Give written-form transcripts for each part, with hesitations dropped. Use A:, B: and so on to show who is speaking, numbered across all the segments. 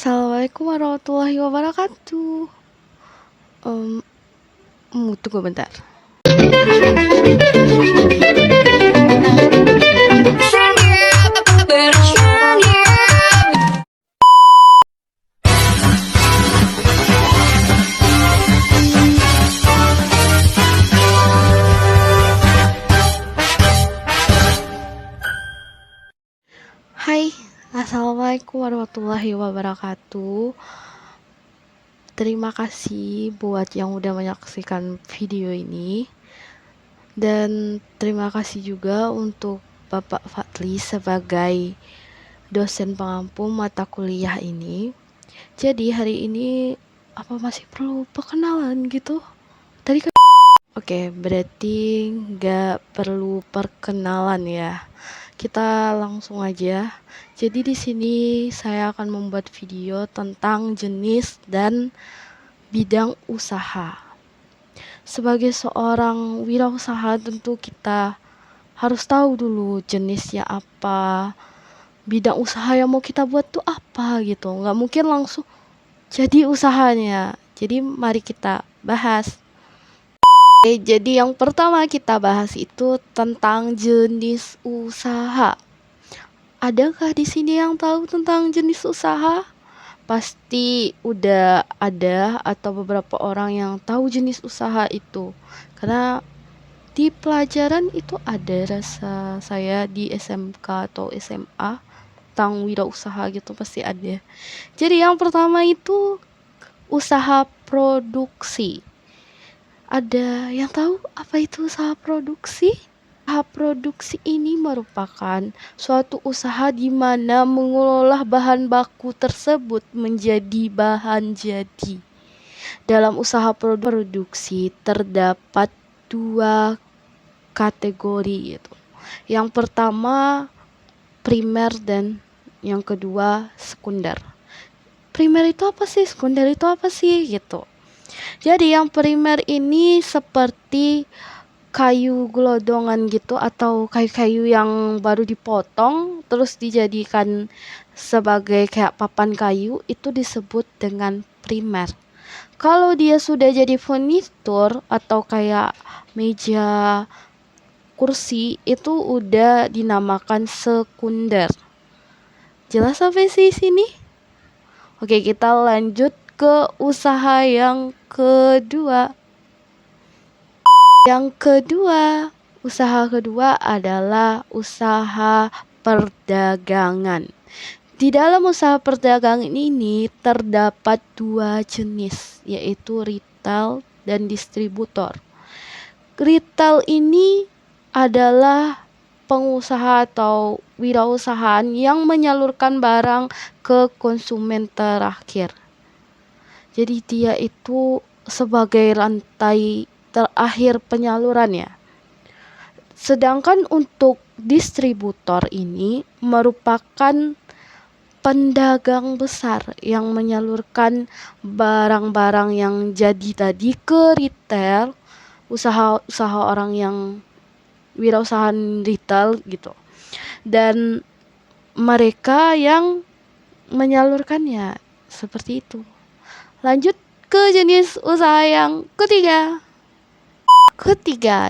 A: Assalamualaikum warahmatullahi wabarakatuh. Tunggu bentar. Hai, assalamualaikum warahmatullahi wabarakatuh. Terima kasih buat yang udah menyaksikan video ini. Dan terima kasih juga untuk Bapak Fadli sebagai dosen pengampu mata kuliah ini. Jadi hari ini apa masih perlu perkenalan gitu? Tadi kan Oke, berarti nggak perlu perkenalan ya. Kita langsung aja. Jadi di sini saya akan membuat video tentang jenis dan bidang usaha. Sebagai seorang wirausaha tentu kita harus tahu dulu jenisnya apa, bidang usaha yang mau kita buat tuh apa gitu. Nggak mungkin langsung jadi usahanya. Jadi mari kita bahas. Jadi yang pertama kita bahas itu tentang jenis usaha. Adakah di sini yang tahu tentang jenis usaha? Pasti udah ada atau beberapa orang yang tahu jenis usaha itu. Karena di pelajaran itu ada rasa saya di SMK atau SMA tentang wirausaha gitu pasti ada. Jadi yang pertama itu usaha produksi. Ada yang tahu apa itu usaha produksi? Usaha produksi ini merupakan suatu usaha di mana mengolah bahan baku tersebut menjadi bahan jadi. Dalam usaha produksi terdapat dua kategori gitu. Yang pertama primer dan yang kedua sekunder. Primer itu apa sih? Sekunder itu apa sih? Gitu. Jadi yang primer ini seperti kayu gelodongan gitu atau kayu-kayu yang baru dipotong terus dijadikan sebagai kayak papan kayu itu disebut dengan primer. Kalau dia sudah jadi furnitur atau kayak meja, kursi itu udah dinamakan sekunder. Jelas sampai sini? Oke, kita lanjut ke usaha yang kedua. Usaha kedua adalah usaha perdagangan. Di dalam usaha perdagangan ini terdapat dua jenis, yaitu retail dan distributor. Retail ini adalah pengusaha atau wirausahaan yang menyalurkan barang ke konsumen terakhir. Jadi dia itu sebagai rantai terakhir penyalurannya. Sedangkan untuk distributor ini merupakan pedagang besar yang menyalurkan barang-barang yang jadi tadi ke retail, usaha orang yang wirausahaan retail gitu. Dan mereka yang menyalurkannya seperti itu. Lanjut ke jenis usaha yang ketiga.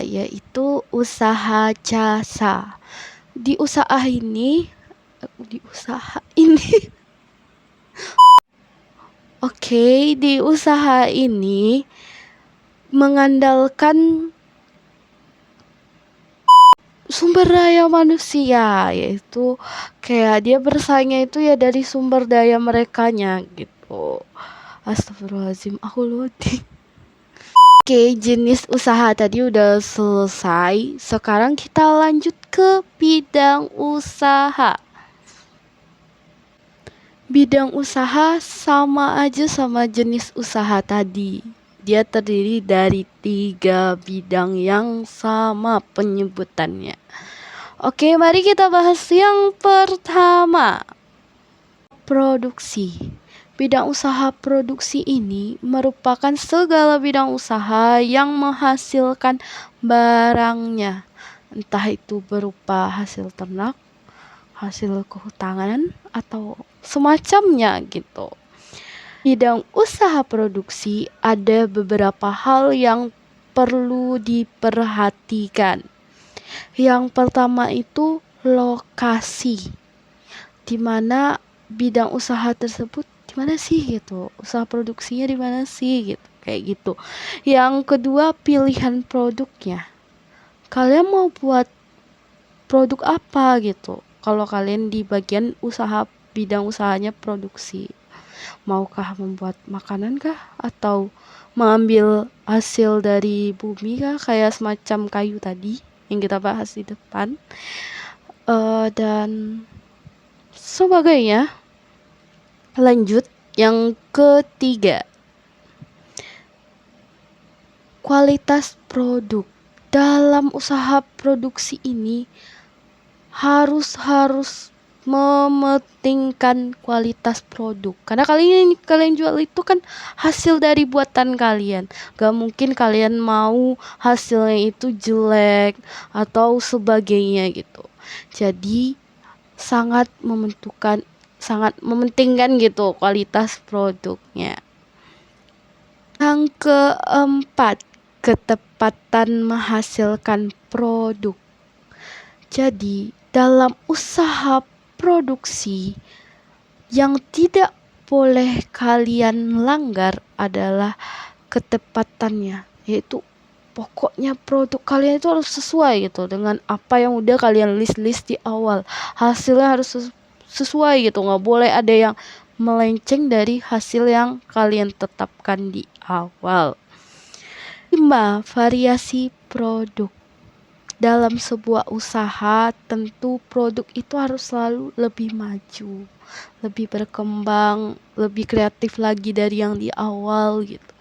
A: Yaitu usaha jasa. Di usaha ini di usaha ini mengandalkan sumber daya manusia, yaitu kayak dia bersaingnya itu ya dari sumber daya merekanya gitu. Astagfirullahaladzim, aku loading. Oke, jenis usaha tadi udah selesai. Sekarang kita lanjut ke bidang usaha. Bidang usaha sama aja sama jenis usaha tadi. Dia terdiri dari 3 bidang yang sama penyebutannya. Oke, mari kita bahas yang pertama. Produksi. Bidang usaha produksi ini merupakan segala bidang usaha yang menghasilkan barangnya. Entah itu berupa hasil ternak, hasil kehutanan, atau semacamnya gitu. Bidang usaha produksi ada beberapa hal yang perlu diperhatikan. Yang pertama itu lokasi, di mana bidang usaha tersebut di mana sih gitu, usaha produksinya di mana sih gitu, kayak gitu. Yang kedua, pilihan produknya. Kalian mau buat produk apa gitu? Kalau kalian di bagian usaha, bidang usahanya produksi, maukah membuat makanan kah, atau mengambil hasil dari bumi kah, kayak semacam kayu tadi yang kita bahas di depan, dan sebagainya. Lanjut, yang ketiga, kualitas produk. Dalam usaha produksi ini harus mementingkan kualitas produk, karena kalian jual itu kan hasil dari buatan kalian. Gak mungkin kalian mau hasilnya itu jelek atau sebagainya gitu. Jadi sangat mementingkan gitu kualitas produknya. Yang keempat, ketepatan menghasilkan produk. Jadi, dalam usaha produksi yang tidak boleh kalian langgar adalah ketepatannya, yaitu pokoknya produk kalian itu harus sesuai gitu dengan apa yang udah kalian list di awal. Hasilnya harus sesuai gitu, nggak boleh ada yang melenceng dari hasil yang kalian tetapkan di awal. 5. Variasi produk. Dalam sebuah usaha, tentu produk itu harus selalu lebih maju, lebih berkembang, lebih kreatif lagi dari yang di awal gitu.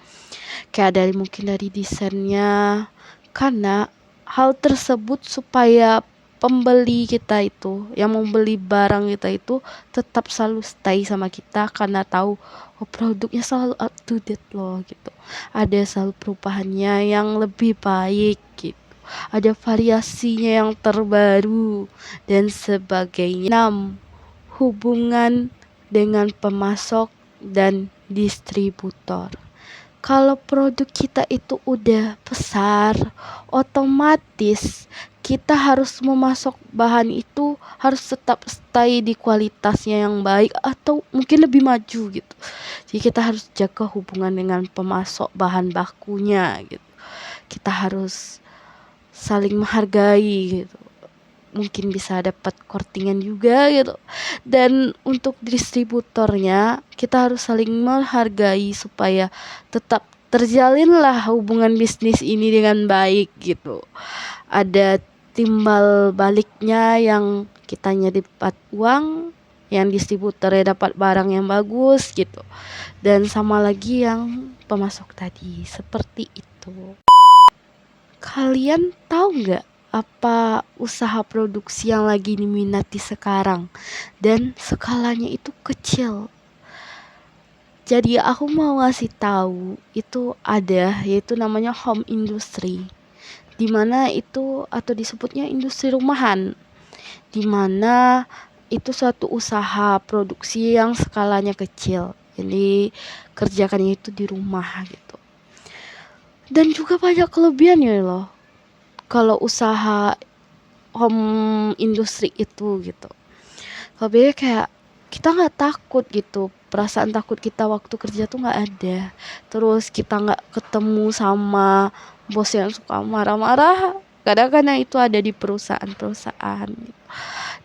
A: Kayak mungkin dari desainnya, karena hal tersebut supaya pembeli kita itu, yang membeli barang kita itu tetap selalu stay sama kita, karena tahu produknya selalu up to date loh gitu. Ada selalu perubahannya yang lebih baik gitu. Ada variasinya yang terbaru dan sebagainya. 6. Hubungan dengan pemasok dan distributor. Kalau produk kita itu udah besar, otomatis kita harus memasok bahan itu harus tetap stay di kualitasnya yang baik atau mungkin lebih maju gitu. Jadi kita harus jaga hubungan dengan pemasok bahan bakunya gitu. Kita harus saling menghargai gitu. Mungkin bisa dapat kortingan juga gitu. Dan untuk distributornya kita harus saling menghargai supaya tetap terjalinlah hubungan bisnis ini dengan baik gitu. Ada timbal baliknya, yang kitanya dapat uang, yang distributornya dapat barang yang bagus gitu. Dan sama lagi yang pemasok tadi, seperti itu. Kalian tahu nggak apa usaha produksi yang lagi diminati sekarang dan skalanya itu kecil? Jadi aku mau ngasih tahu, itu ada, yaitu namanya home industry, dimana itu atau disebutnya industri rumahan, dimana itu suatu usaha produksi yang skalanya kecil, jadi kerjakannya itu di rumah gitu. Dan juga banyak kelebihannya loh kalau usaha home industry itu gitu. Kelebihannya kayak kita nggak takut gitu, perasaan takut kita waktu kerja tuh nggak ada. Terus kita nggak ketemu sama bos yang suka marah-marah, kadang-kadang itu ada di perusahaan-perusahaan gitu.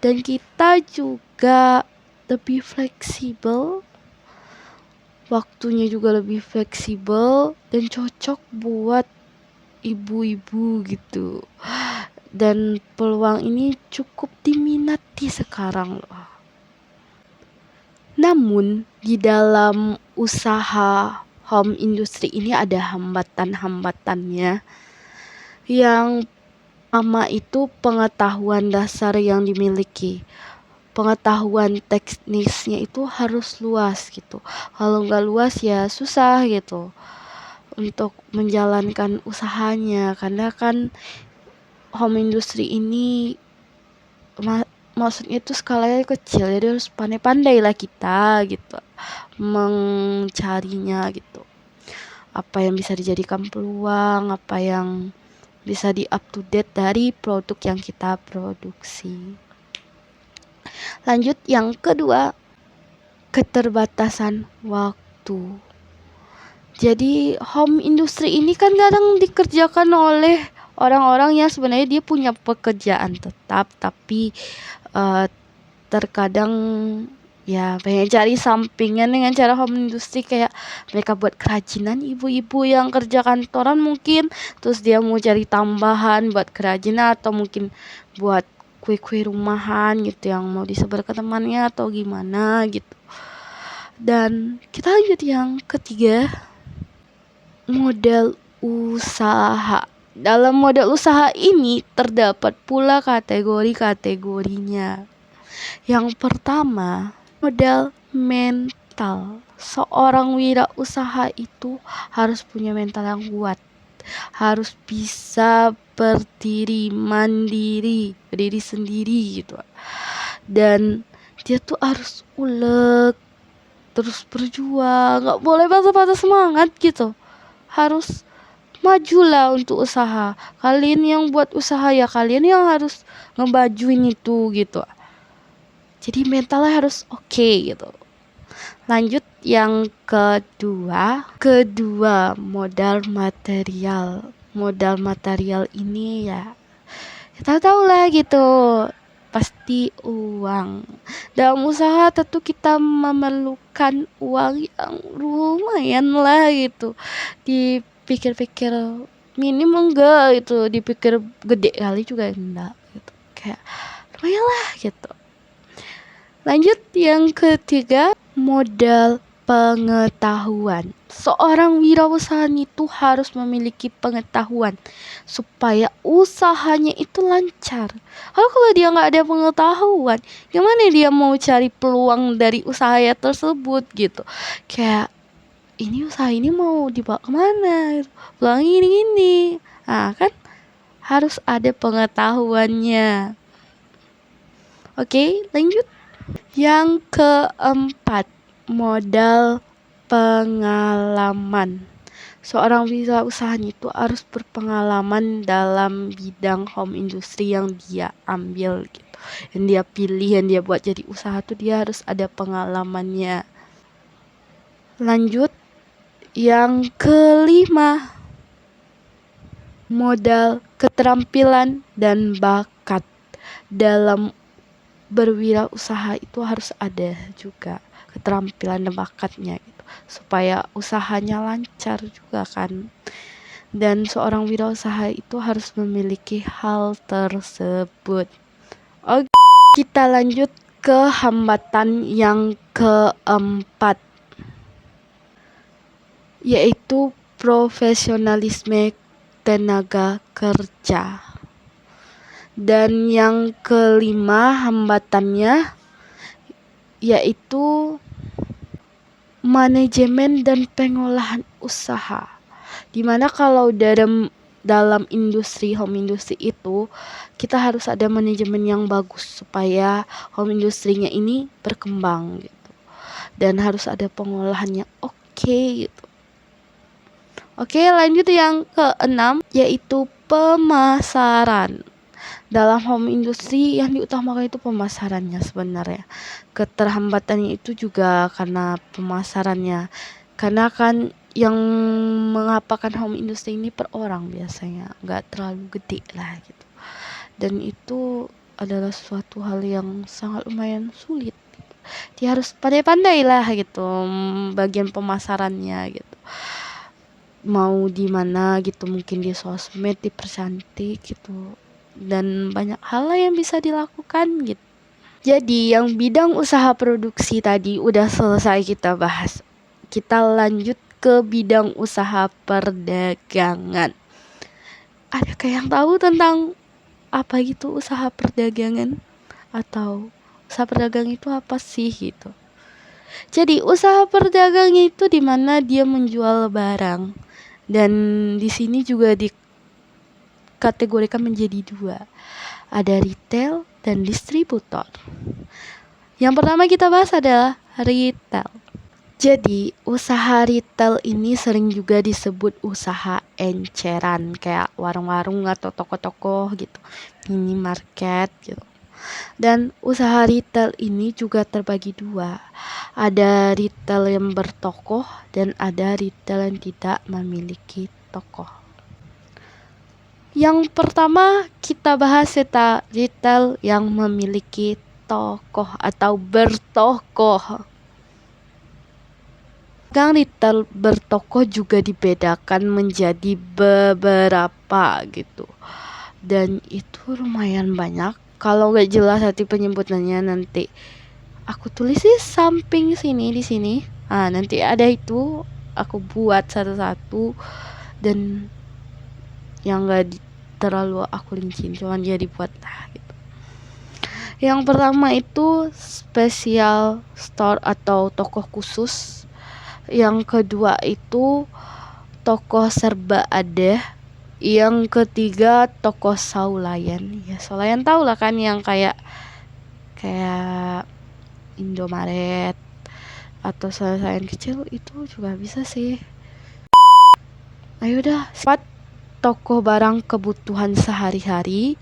A: Dan kita juga lebih fleksibel, waktunya juga lebih fleksibel dan cocok buat ibu-ibu gitu. Dan peluang ini cukup diminati sekarang loh. Namun di dalam usaha home industry ini ada hambatan-hambatannya. Yang pertama itu pengetahuan dasar yang dimiliki. Pengetahuan teknisnya itu harus luas gitu. Kalau nggak luas ya susah gitu untuk menjalankan usahanya, karena kan home industry ini maksudnya itu skalanya kecil, jadi harus pandai-pandai lah kita gitu mencarinya gitu. Apa yang bisa dijadikan peluang, apa yang bisa di up to date dari produk yang kita produksi. Lanjut yang kedua, keterbatasan waktu. Jadi home industry ini kan kadang dikerjakan oleh orang-orang yang sebenarnya dia punya pekerjaan tetap, tapi terkadang ya pengen cari sampingan dengan cara home industry, kayak mereka buat kerajinan, ibu-ibu yang kerja kantoran mungkin, terus dia mau cari tambahan buat kerajinan atau mungkin buat kue-kue rumahan gitu yang mau disebar ke temannya atau gimana gitu. Dan kita lanjut yang ketiga, model usaha. Dalam model usaha ini terdapat pula kategori-kategorinya. Yang pertama, modal mental. Seorang wirausaha itu harus punya mental yang kuat. Harus bisa berdiri mandiri, berdiri sendiri gitu. Dan dia tuh harus ulet, terus berjuang, gak boleh patah-patah semangat gitu. Harus majulah untuk usaha. Kalian yang buat usaha ya kalian yang harus ngebajuin itu gitu. Jadi mentalnya harus oke gitu. Lanjut yang kedua, modal material. Modal material ini ya kita tahu lah gitu, pasti uang. Dalam usaha tentu kita memerlukan uang yang lumayan lah gitu. Dipikir-pikir minim enggak gitu, dipikir gede kali juga enggak gitu. Kayak lumayan lah gitu. Lanjut yang ketiga, modal pengetahuan. Seorang wirausaha itu harus memiliki pengetahuan supaya usahanya itu lancar. Kalau dia nggak ada pengetahuan, gimana dia mau cari peluang dari usahanya tersebut gitu? Kayak ini usaha ini mau dibawa kemana? Peluang ini. Nah kan harus ada pengetahuannya. Oke, lanjut. Yang keempat, modal pengalaman. Seorang wirausaha itu harus berpengalaman dalam bidang home industry yang dia ambil gitu. Yang dia pilih, yang dia buat jadi usaha tuh dia harus ada pengalamannya. Lanjut, yang kelima, modal keterampilan dan bakat. Dalam berwirausaha itu harus ada juga keterampilan dan bakatnya gitu, supaya usahanya lancar juga kan. Dan seorang wirausaha itu harus memiliki hal tersebut. Oke, kita lanjut ke hambatan yang keempat, yaitu profesionalisme tenaga kerja. Dan yang kelima hambatannya yaitu manajemen dan pengolahan usaha. Dimana kalau dalam industri home industry itu kita harus ada manajemen yang bagus supaya home industrinya ini berkembang gitu. Dan harus ada pengolahannya oke gitu. Oke, lanjut yang keenam yaitu pemasaran. Dalam home industry yang diutamakan itu pemasarannya sebenarnya. Keterhambatannya itu juga karena pemasarannya. Karena kan yang mengapakan home industry ini per orang biasanya, nggak terlalu gede lah gitu. Dan itu adalah suatu hal yang sangat lumayan sulit. Dia harus pandai-pandai lah gitu bagian pemasarannya gitu. Mau di mana gitu, mungkin di sosmed dipercantik gitu. Dan banyak hal yang bisa dilakukan gitu. Jadi yang bidang usaha produksi tadi udah selesai kita bahas. Kita lanjut ke bidang usaha perdagangan. Adakah yang tahu tentang apa gitu usaha perdagangan? Atau usaha perdagangan itu apa sih gitu? Jadi usaha perdagangan itu dimana dia menjual barang. Dan di sini juga dikategorikan menjadi dua. Ada retail dan distributor. Yang pertama kita bahas adalah retail. Jadi, usaha retail ini sering juga disebut usaha enceran, kayak warung-warung atau toko-toko gitu, minimarket gitu. Dan usaha retail ini juga terbagi dua. Ada retail yang bertokoh dan ada retail yang tidak memiliki tokoh. Yang pertama kita bahas retail yang memiliki tokoh atau bertokoh. Gang retail bertokoh juga dibedakan menjadi beberapa gitu. Dan itu lumayan banyak. Kalau nggak jelas nanti penyebutannya nanti aku tulis di samping sini di sini. Nanti ada itu aku buat satu-satu dan yang nggak terlalu aku lincin, cuman dia dibuat gitu. Yang pertama itu special store atau toko khusus. Yang kedua itu toko serba ada. Yang ketiga toko saulayan. Ya saulayan tau lah kan, yang kayak Indomaret atau saulayan kecil itu juga bisa sih. Ayo dah, empat toko barang kebutuhan sehari-hari.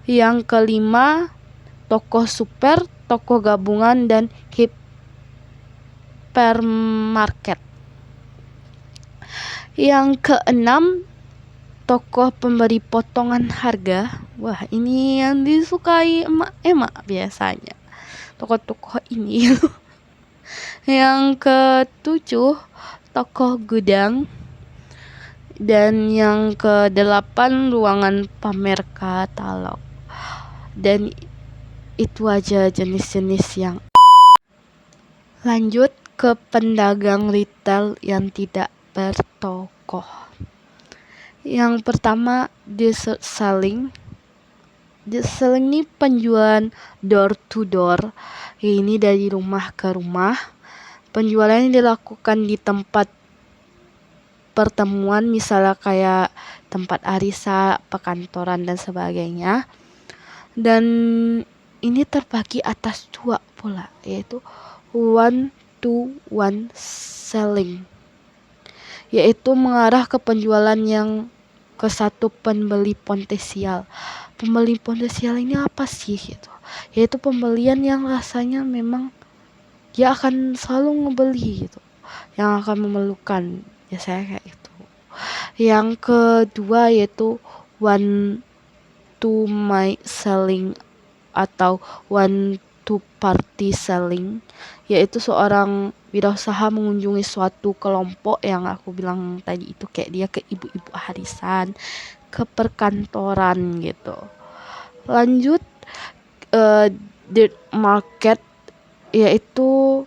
A: Yang kelima toko super, toko gabungan dan hypermarket. Yang keenam toko pemberi potongan harga. Wah, ini yang disukai emak-emak biasanya, toko-toko ini. Yang ketujuh toko gudang. Dan yang kedelapan ruangan pamer katalog. Dan itu aja jenis-jenis yang. Lanjut ke pedagang retail yang tidak bertokoh. Yang pertama dessert selling. Dessert selling ini penjualan door to door. Ini dari rumah ke rumah. Penjualan dilakukan di tempat pertemuan, misalnya kayak tempat arisan, perkantoran dan sebagainya. Dan ini terbagi atas dua pola, yaitu one to one selling, yaitu mengarah ke penjualan yang ke satu pembeli potensial. Pembeli potensial ini apa sih gitu? Yaitu pembelian yang rasanya memang dia akan selalu ngebeli gitu, yang akan memerlukan, ya saya kayak itu. Yang kedua yaitu one to my selling atau one to party selling, yaitu seorang wirausaha mengunjungi suatu kelompok yang aku bilang tadi itu, kayak dia ke ibu-ibu arisan, ke perkantoran gitu. Lanjut dirt market, yaitu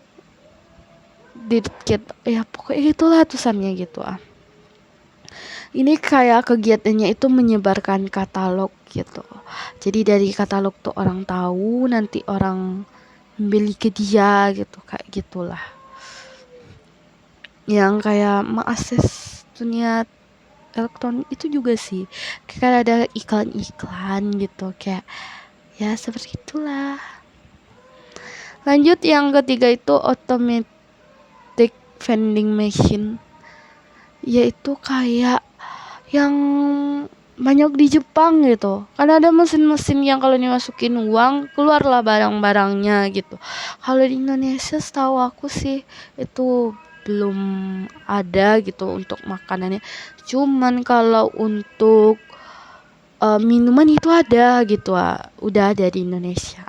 A: ya pokoknya itulah tulisannya gitu. Ini kayak kegiatannya itu menyebarkan katalog gitu. Jadi dari katalog tuh orang tahu, nanti orang beli ke dia gitu, kayak gitulah. Yang kayak mengakses dunia elektronik itu juga sih. Kayak ada iklan-iklan gitu, kayak ya seperti itulah. Lanjut yang ketiga itu automatic vending machine, yaitu kayak yang banyak di Jepang gitu. Karena ada mesin-mesin yang kalau dimasukin uang keluarlah barang-barangnya gitu. Kalau di Indonesia setahu aku sih itu belum ada gitu untuk makanannya. Cuman kalau untuk minuman itu ada gitu, udah ada di Indonesia.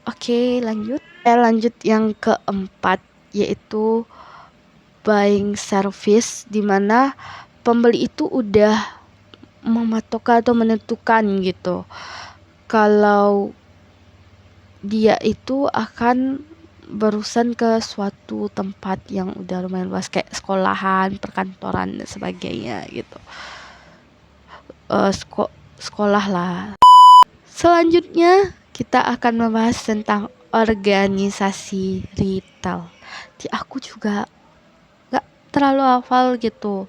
A: Oke, lanjut. Lanjut yang keempat yaitu buying service, dimana pembeli itu udah mematok atau menentukan gitu kalau dia itu akan berurusan ke suatu tempat yang udah lumayan luas, kayak sekolahan, perkantoran dan sebagainya gitu. Sekolah lah. Selanjutnya kita akan membahas tentang organisasi retail. Aku juga gak terlalu hafal gitu,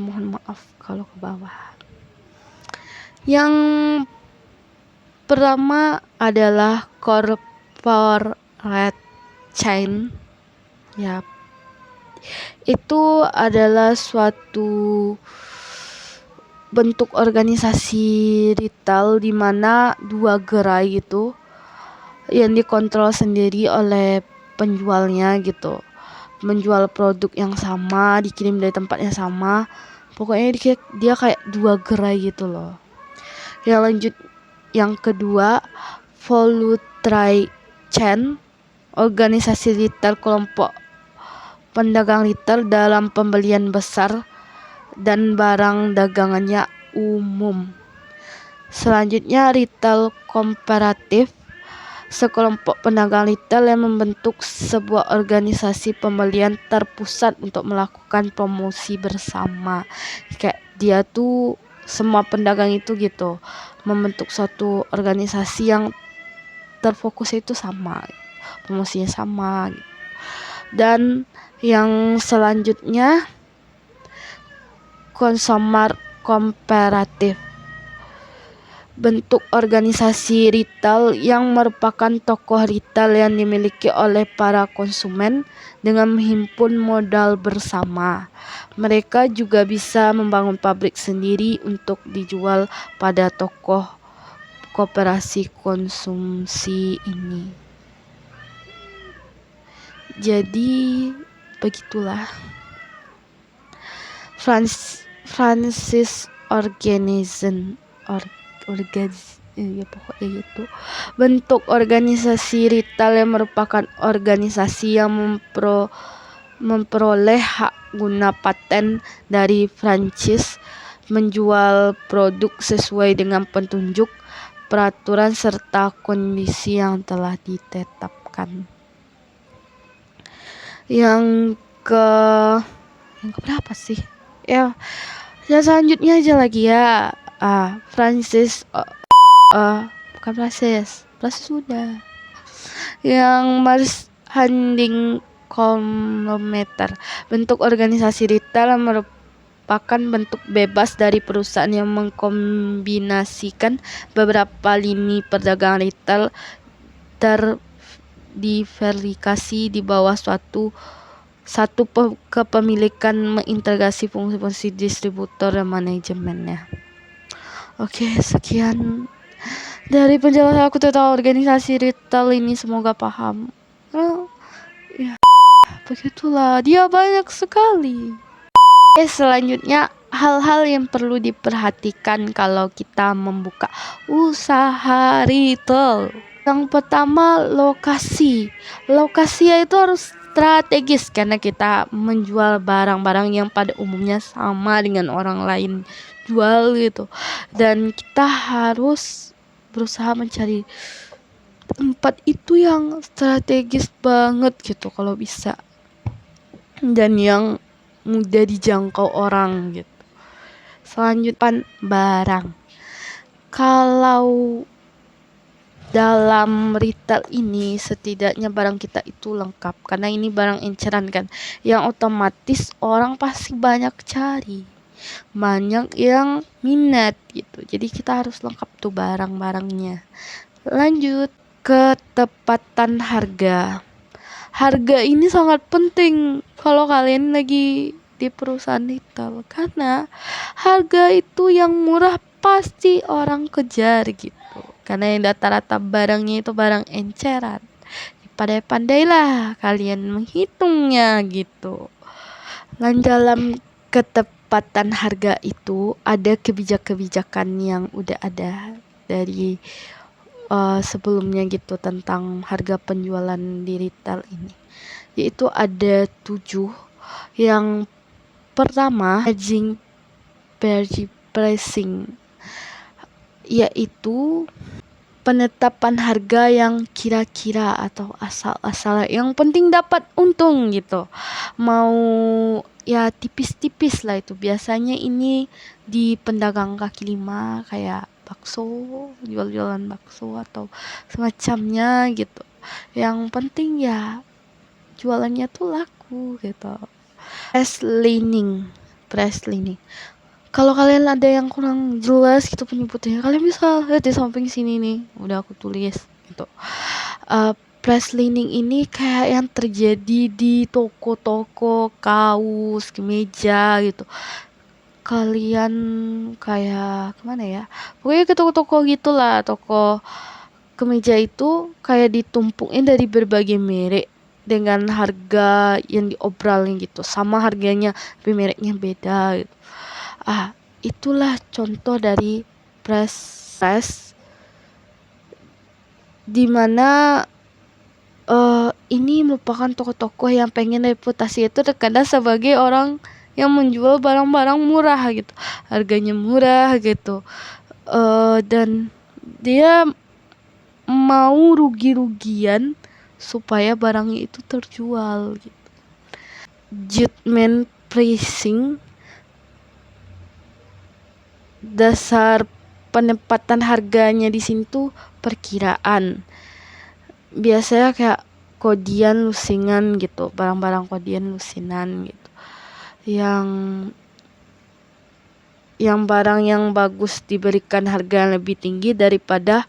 A: mohon maaf kalau ke bawah. Yang pertama adalah corporate chain. Ya, itu adalah suatu bentuk organisasi retail di mana dua gerai gitu yang dikontrol sendiri oleh penjualnya gitu, menjual produk yang sama, dikirim dari tempat yang sama. Pokoknya dia kayak dua gerai gitu loh. Yang kedua, voluntary chain, organisasi retail kelompok pedagang retail dalam pembelian besar dan barang dagangannya umum. Selanjutnya, retail komparatif, sekelompok pedagang retail yang membentuk sebuah organisasi pembelian terpusat untuk melakukan promosi bersama. Kayak dia tuh semua pedagang itu gitu membentuk suatu organisasi yang terfokus itu sama, promosinya sama gitu. Dan yang selanjutnya, consumer komparatif, bentuk organisasi retail yang merupakan tokoh retail yang dimiliki oleh para konsumen dengan menghimpun modal bersama. Mereka juga bisa membangun pabrik sendiri untuk dijual pada tokoh koperasi konsumsi ini. Jadi begitulah Francis Organization ya pokoknya gitu. Bentuk organisasi retail yang merupakan organisasi yang memperoleh hak guna paten dari franchise, menjual produk sesuai dengan petunjuk, peraturan serta kondisi yang telah ditetapkan. Yang keberapa sih? Ya selanjutnya aja lagi ya. Francis bukan Francis sudah. Yang Mars Handing Kilometer, bentuk organisasi retail yang merupakan bentuk bebas dari perusahaan yang mengkombinasikan beberapa lini perdagangan retail terdiversifikasi di bawah satu kepemilikan, mengintegrasi fungsi-fungsi distributor dan manajemennya. Oke, sekian dari penjelasan aku tentang organisasi retail ini, semoga paham. Ya, begitulah, dia banyak sekali. Selanjutnya, hal-hal yang perlu diperhatikan kalau kita membuka usaha retail. Yang pertama, lokasi itu harus strategis karena kita menjual barang-barang yang pada umumnya sama dengan orang lain jual gitu, dan kita harus berusaha mencari tempat itu yang strategis banget gitu kalau bisa, dan yang mudah dijangkau orang gitu. Selanjutnya, barang. Kalau dalam retail ini setidaknya barang kita itu lengkap, karena ini barang inceran kan, yang otomatis orang pasti banyak cari, banyak yang minat gitu. Jadi kita harus lengkap tuh barang-barangnya. Lanjut, ketepatan harga. Harga ini sangat penting kalau kalian lagi di perusahaan retail, karena harga itu yang murah pasti orang kejar gitu, karena yang rata-rata barangnya itu barang enceran. Pandai-pandailah kalian menghitungnya gitu. Dan dalam ketepatan harga itu ada kebijakan yang udah ada dari sebelumnya gitu tentang harga penjualan di retail ini, yaitu ada 7. Yang pertama, hedging pricing, yaitu penetapan harga yang kira-kira atau asal-asal, yang penting dapat untung gitu. Mau ya tipis-tipis lah itu. Biasanya ini di pedagang kaki lima kayak bakso, jual-jualan bakso atau semacamnya gitu. Yang penting ya jualannya tuh laku gitu. Price leaning. Kalau kalian ada yang kurang jelas gitu penyebutannya, kalian bisa lihat di samping sini nih, udah aku tulis gitu. Press lining ini kayak yang terjadi di toko-toko kaos, kemeja gitu. Kalian kayak kemana ya? Pokoknya ke toko-toko gitulah, toko kemeja itu kayak ditumpukin dari berbagai merek dengan harga yang diobrolin gitu, sama harganya tapi mereknya beda gitu. Itulah contoh dari press dimana ini merupakan toko-toko yang pengen reputasi itu terkadang sebagai orang yang menjual barang-barang murah gitu, harganya murah gitu, dan dia mau rugi-rugian supaya barangnya itu terjual gitu. Judgment pricing, dasar penempatan harganya di sini tuh perkiraan. Biasanya kayak kodian lusingan gitu, barang-barang kodian lusinan gitu. Yang barang yang bagus diberikan harga yang lebih tinggi daripada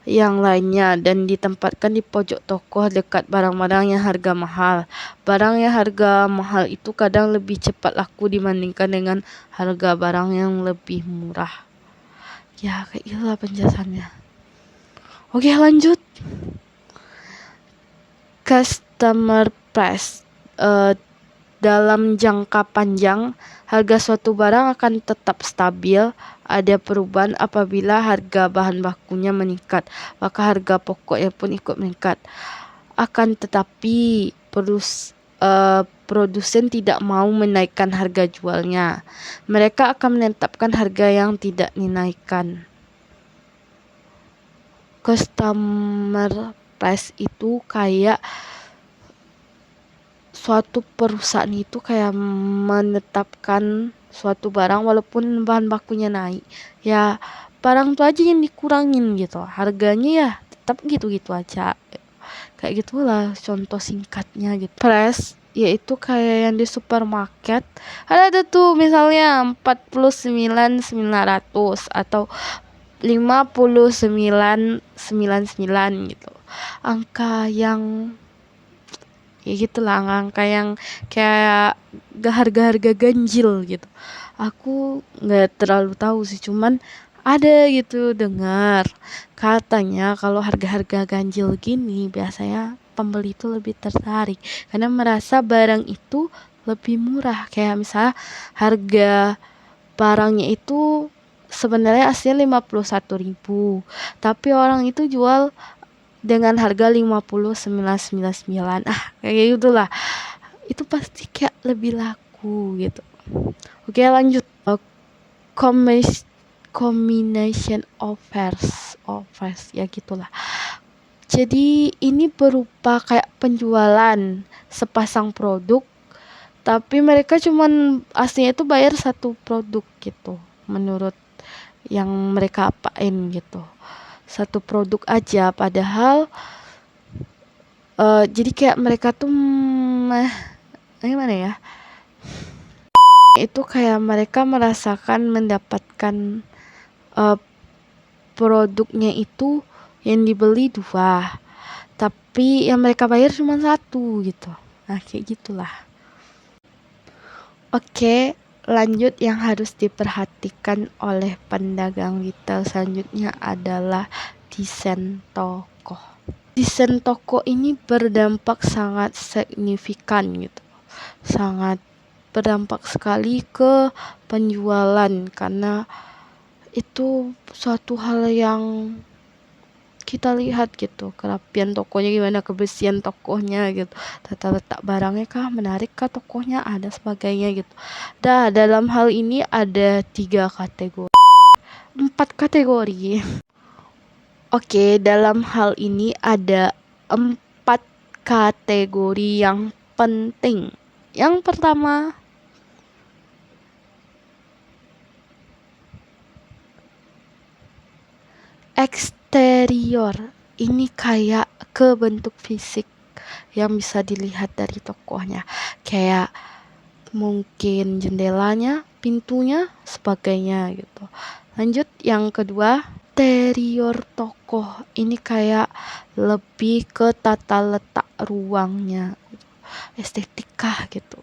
A: yang lainnya dan ditempatkan di pojok toko dekat barang-barang yang harga mahal. Barang yang harga mahal itu kadang lebih cepat laku dibandingkan dengan harga barang yang lebih murah. Ya, kayak itulah penjelasannya. Oke, lanjut. Customer price. Dalam jangka panjang, harga suatu barang akan tetap stabil. Ada perubahan apabila harga bahan bakunya meningkat, maka harga pokoknya pun ikut meningkat. Akan tetapi produsen tidak mau menaikkan harga jualnya. Mereka akan menetapkan harga yang tidak dinaikkan. Customer price itu kayak suatu perusahaan itu kayak menetapkan suatu barang walaupun bahan bakunya naik. Ya, barang itu aja yang dikurangin gitu. Harganya ya tetap gitu-gitu aja. Kayak gitulah contoh singkatnya gitu. Price yaitu kayak yang di supermarket. Ada tuh misalnya 49.900 atau 59.99 gitu. Angka yang ya gitulah, angka yang kayak harga-harga ganjil gitu. Aku nggak terlalu tahu sih, cuman ada gitu dengar katanya kalau harga-harga ganjil gini biasanya pembeli itu lebih tertarik karena merasa barang itu lebih murah. Kayak misalnya harga barangnya itu sebenarnya aslinya 51.000, tapi orang itu jual dengan harga 59.999. Kayak gitulah. Itu pasti kayak lebih laku gitu. Oke, lanjut. Combination offers ya gitulah. Jadi ini berupa kayak penjualan sepasang produk, tapi mereka cuman aslinya itu bayar satu produk gitu, menurut yang mereka apain gitu. Satu produk aja, padahal jadi kayak mereka tuh gimana ya, itu kayak mereka merasakan mendapatkan produknya itu yang dibeli 2, tapi yang mereka bayar cuma 1 gitu. Kayak gitulah. Oke, lanjut yang harus diperhatikan oleh pedagang retail selanjutnya adalah desain toko. Desain toko ini berdampak sangat signifikan gitu. Sangat berdampak sekali ke penjualan karena itu suatu hal yang kita lihat gitu, kerapian tokonya gimana, kebersihan tokonya gitu, tata letak barangnya kah menarik kah tokonya, ada sebagainya gitu. Dalam hal ini ada 4 kategori. Oke, dalam hal ini ada 4 kategori yang penting. Yang pertama, eksterior. Ini kayak ke bentuk fisik yang bisa dilihat dari tokohnya. Kayak mungkin jendelanya, pintunya, sebagainya gitu. Lanjut yang kedua, interior toko. Ini kayak lebih ke tata letak ruangnya, gitu. Estetika gitu.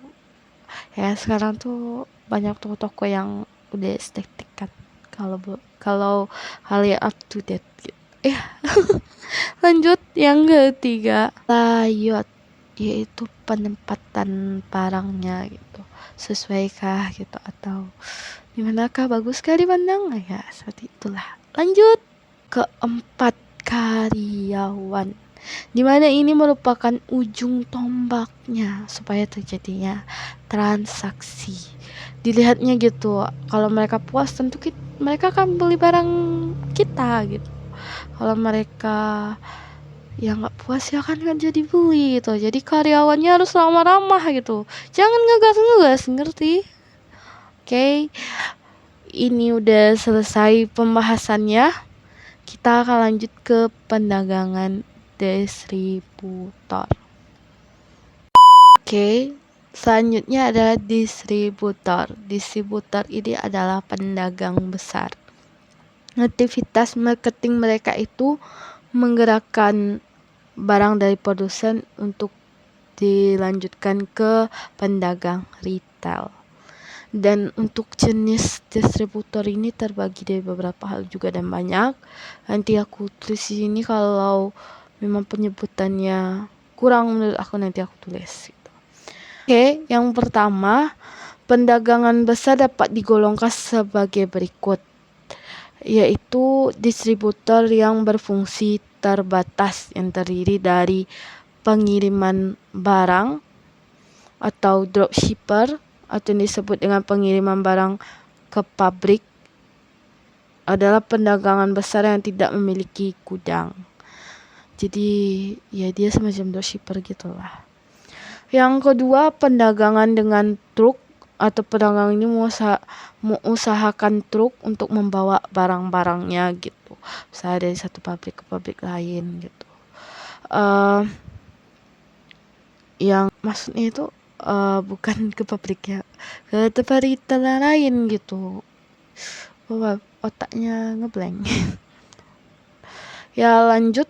A: Ya sekarang tuh banyak toko-toko yang udah estetik kan. Kalau kalian up to date gitu. Lanjut yang ketiga, layout, yaitu penempatan barangnya gitu. Sesuaikah gitu atau dimanakah baguskah dipandang? Ya seperti itulah. Lanjut keempat, karyawan, dimana ini merupakan ujung tombaknya supaya terjadinya transaksi. Dilihatnya gitu, kalau mereka puas tentu mereka akan beli barang kita gitu. Kalau mereka yang nggak puas ya kan nggak jadi beli gitu. Jadi karyawannya harus ramah-ramah gitu, jangan ngegas-ngegas, ngerti? Oke, ini udah selesai pembahasannya. Kita akan lanjut ke pendagangan distributor. Oke, selanjutnya adalah distributor. Distributor ini adalah pedagang besar. Aktivitas marketing mereka itu menggerakkan barang dari produsen untuk dilanjutkan ke pedagang retail. Dan untuk jenis distributor ini terbagi dari beberapa hal juga dan banyak. Nanti aku tulis di sini, kalau memang penyebutannya kurang menurut aku nanti aku tulis gitu. Oke, yang pertama, pendagangan besar dapat digolongkan sebagai berikut, yaitu distributor yang berfungsi terbatas yang terdiri dari pengiriman barang atau dropshipper, atau yang disebut dengan pengiriman barang ke pabrik, adalah pendagangan besar yang tidak memiliki gudang. Jadi ya dia semacam dropshipper gitulah. Yang kedua, pendagangan dengan truk, atau pedagang ini mengusahakan truk untuk membawa barang-barangnya gitu, misalnya dari satu pabrik ke pabrik lain gitu. Yang maksudnya itu bukan ke pabriknya, ke tempat retail lain gitu. Otaknya ngeblank. Ya lanjut,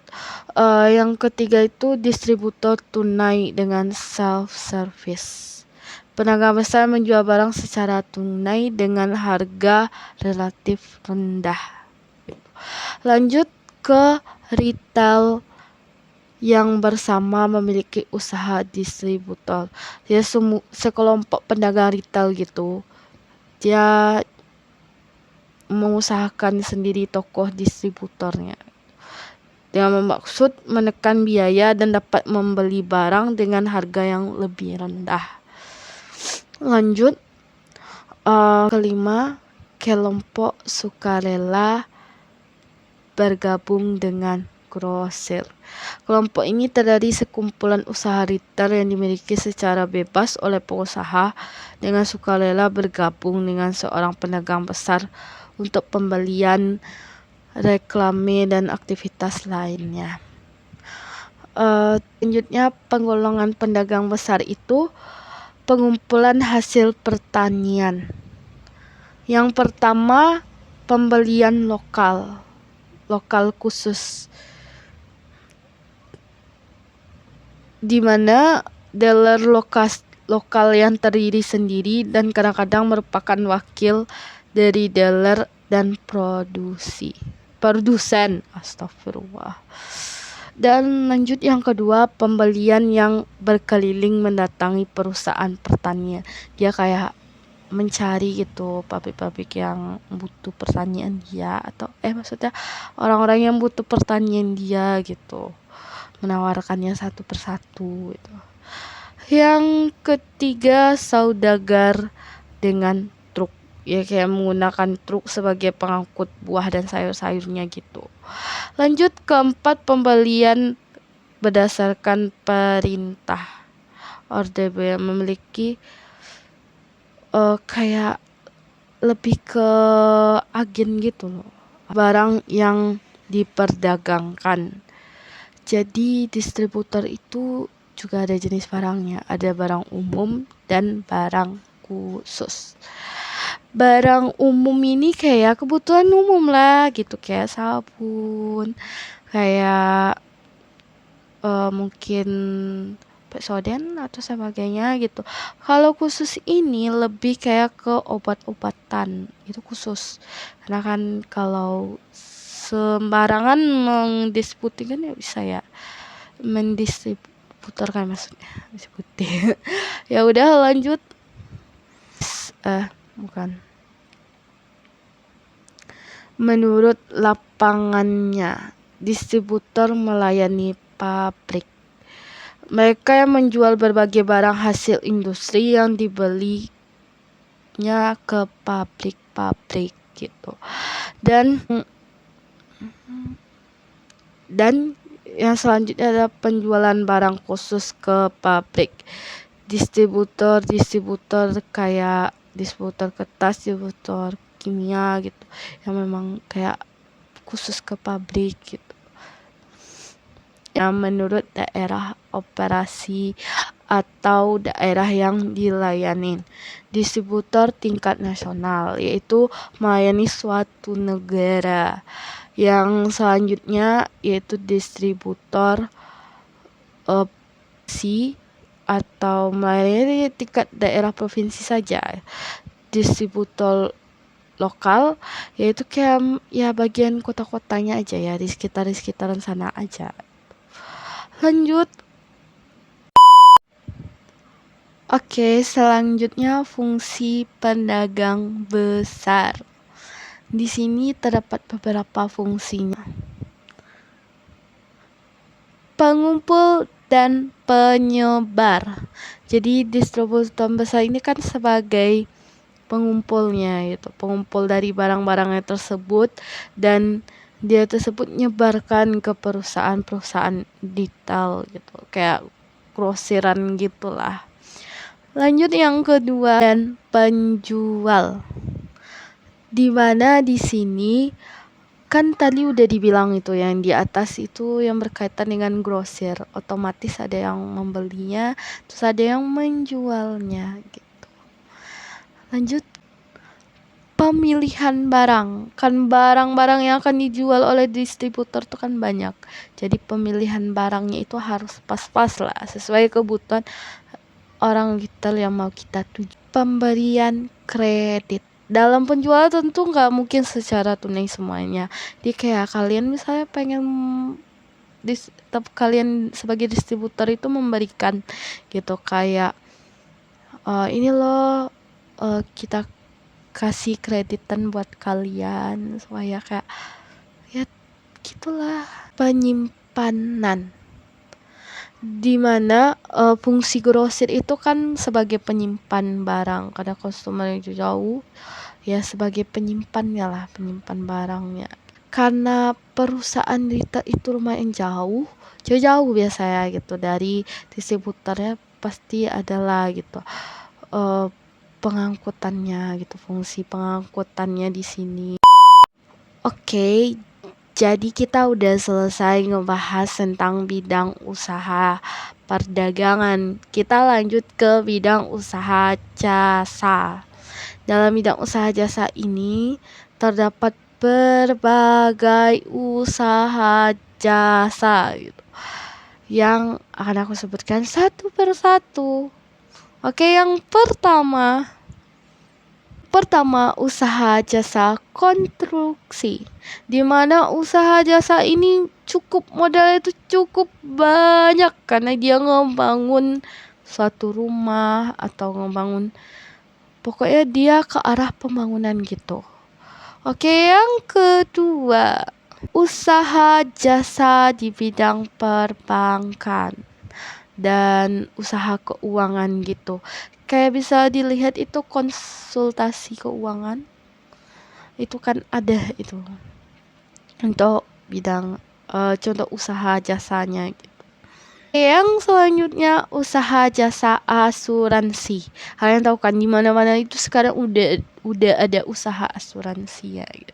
A: yang ketiga itu distributor tunai dengan self service. Pedagang besar menjual barang secara tunai dengan harga relatif rendah. Lanjut ke retail yang bersama memiliki usaha distributor. Dia sekelompok pedagang retail gitu. Dia mengusahakan sendiri tokoh distributornya dengan maksud menekan biaya dan dapat membeli barang dengan harga yang lebih rendah. Lanjut, kelima, kelompok sukarela bergabung dengan grosir. Kelompok ini terdiri sekumpulan usaha retail yang dimiliki secara bebas oleh pengusaha dengan sukarela bergabung dengan seorang pedagang besar untuk pembelian, reklame, dan aktivitas lainnya. Selanjutnya, penggolongan pedagang besar itu pengumpulan hasil pertanian. Yang pertama, pembelian lokal khusus, di mana dealer lokal yang terdiri sendiri dan kadang-kadang merupakan wakil dari dealer dan produsen. Astagfirullah. Dan lanjut yang kedua, pembelian yang berkeliling mendatangi perusahaan pertanian. Dia kayak mencari gitu pabrik-pabrik yang butuh pertanian dia, atau maksudnya orang-orang yang butuh pertanian dia gitu, menawarkannya satu persatu gitu. Yang ketiga, saudagar dengan truk, ya kayak menggunakan truk sebagai pengangkut buah dan sayur-sayurnya gitu. Lanjut keempat, pembelian berdasarkan perintah, order yang memiliki kayak lebih ke agen gitu loh, barang yang diperdagangkan. Jadi distributor itu juga ada jenis barangnya, ada barang umum dan barang khusus. Barang umum ini kayak kebutuhan umum lah gitu, kayak sabun, kayak mungkin Pepsodent atau sebagainya gitu. Kalau khusus ini lebih kayak ke obat-obatan, itu khusus. Karena kan kalau sembarangan mendistribusikan ya bisa ya, mendistributor kan maksudnya disebutin. Ya udah lanjut. Bukan. Menurut lapangannya, distributor melayani pabrik. Mereka yang menjual berbagai barang hasil industri yang dibelinya ke pabrik-pabrik gitu. Dan yang selanjutnya adalah penjualan barang khusus ke pabrik. Distributor kayak distributor kertas, distributor kimia gitu, yang memang kayak khusus ke pabrik gitu. Yang menurut daerah operasi atau daerah yang dilayani. Distributor tingkat nasional yaitu melayani suatu negara. Yang selanjutnya yaitu distributor atau melayani tingkat daerah provinsi saja. Distributor lokal yaitu kayak ya bagian kota-kotanya aja ya, di sekitaran sana aja. Lanjut. Oke, selanjutnya fungsi pedagang besar. Di sini terdapat beberapa fungsinya. Pengumpul dan penyebar. Jadi distributor besar ini kan sebagai pengumpulnya gitu, pengumpul dari barang-barangnya tersebut, dan dia tersebut nyebarkan ke perusahaan-perusahaan detail gitu, kayak grosiran gitulah. Lanjut yang kedua, dan penjual. Dimana di sini kan tadi udah dibilang itu yang di atas itu yang berkaitan dengan grosir, otomatis ada yang membelinya, terus ada yang menjualnya gitu. Lanjut, pemilihan barang. Kan barang-barang yang akan dijual oleh distributor itu kan banyak. Jadi pemilihan barangnya itu harus pas-pas lah, sesuai kebutuhan orang retail yang mau kita tuju. Pemberian kredit. Dalam penjualan tentu nggak mungkin secara tunai semuanya. Jadi kayak kalian misalnya pengen kalian sebagai distributor itu memberikan gitu, kayak ini loh kita kasih kreditan buat kalian supaya kayak ya gitulah. Penyimpanan, dimana fungsi grosir itu kan sebagai penyimpan barang, karena customer itu jauh ya, sebagai penyimpannya lah, penyimpan barangnya. Karena perusahaan retail itu lumayan jauh biasanya gitu dari distributornya, pasti adalah gitu pengangkutannya gitu, fungsi pengangkutannya di sini. Oke, jadi kita udah selesai ngebahas tentang bidang usaha perdagangan. Kita lanjut ke bidang usaha jasa. Dalam bidang usaha jasa ini terdapat berbagai usaha jasa gitu, yang akan aku sebutkan satu persatu. Oke, yang pertama usaha jasa konstruksi, di mana usaha jasa ini modalnya itu cukup banyak, karena dia ngebangun suatu rumah atau pokoknya dia ke arah pembangunan gitu. Oke, yang kedua, usaha jasa di bidang perbankan dan usaha keuangan gitu. Kayak bisa dilihat itu konsultasi keuangan. Itu kan ada itu untuk bidang contoh usaha jasanya gitu. Yang selanjutnya usaha jasa asuransi. Kalian tahu kan di mana-mana itu sekarang udah ada usaha asuransi ya gitu.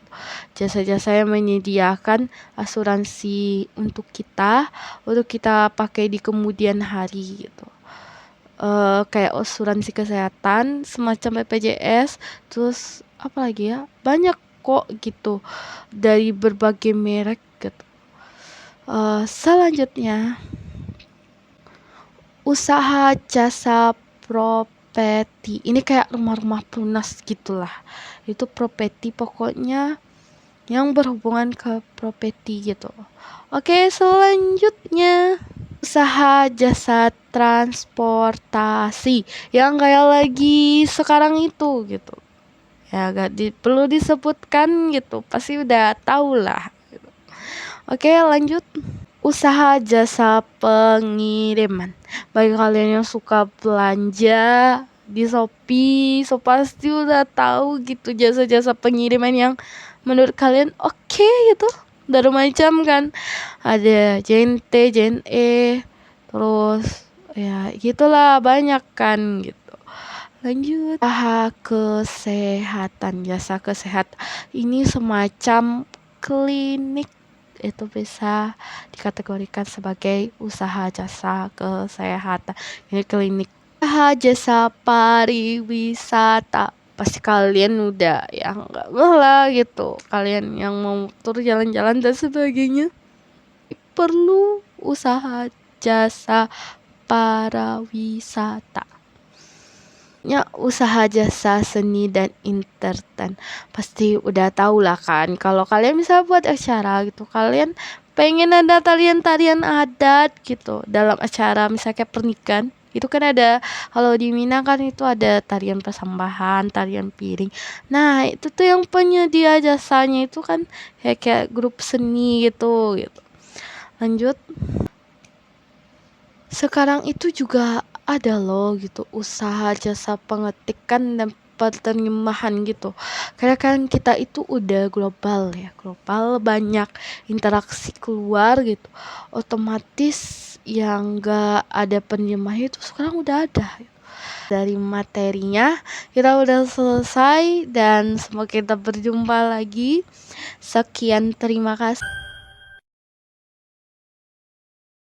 A: Jasa-jasa yang menyediakan asuransi untuk kita pakai di kemudian hari gitu. kayak asuransi kesehatan semacam BPJS, terus apa lagi ya, banyak kok gitu dari berbagai merek gitu. Selanjutnya, usaha jasa properti. Ini kayak rumah-rumah pelunas gitulah. Itu properti, pokoknya yang berhubungan ke properti gitu. Oke, selanjutnya usaha jasa transportasi yang kayak lagi sekarang itu gitu. Ya gak perlu disebutkan gitu, pasti udah tahu lah gitu. Oke, lanjut. Usaha jasa pengiriman. Bagi kalian yang suka belanja di Shopee, so pasti udah tahu gitu jasa-jasa pengiriman yang menurut kalian oke gitu. Dari macam kan, ada JNT, JNE, terus ya gitulah banyak kan gitu. Lanjut, usaha kesehatan. Jasa kesehatan ini semacam klinik, itu bisa dikategorikan sebagai usaha jasa kesehatan. Ini klinik. Usaha jasa pariwisata. Pasti kalian udah ya nggak lah gitu. Kalian yang mau tur jalan-jalan dan sebagainya perlu usaha jasa pariwisata. Ya, usaha jasa seni dan entertain. Pasti udah tahu lah kan, kalau kalian bisa buat acara gitu, kalian pengen ada tarian-tarian adat gitu dalam acara misalnya kayak pernikahan. Itu kan ada, kalau di Minang kan itu ada tarian persambahan, tarian piring. Nah, itu tuh yang penyedia jasanya itu kan kayak grup seni gitu. Lanjut. Sekarang itu juga ada loh gitu usaha jasa pengetikan dan penerjemahan gitu. Karena kan kita itu udah global ya, global, banyak interaksi keluar gitu. Otomatis yang gak ada penerjemahnya itu sekarang udah ada. Dari materinya kita udah selesai dan semoga kita berjumpa lagi. Sekian, terima kasih.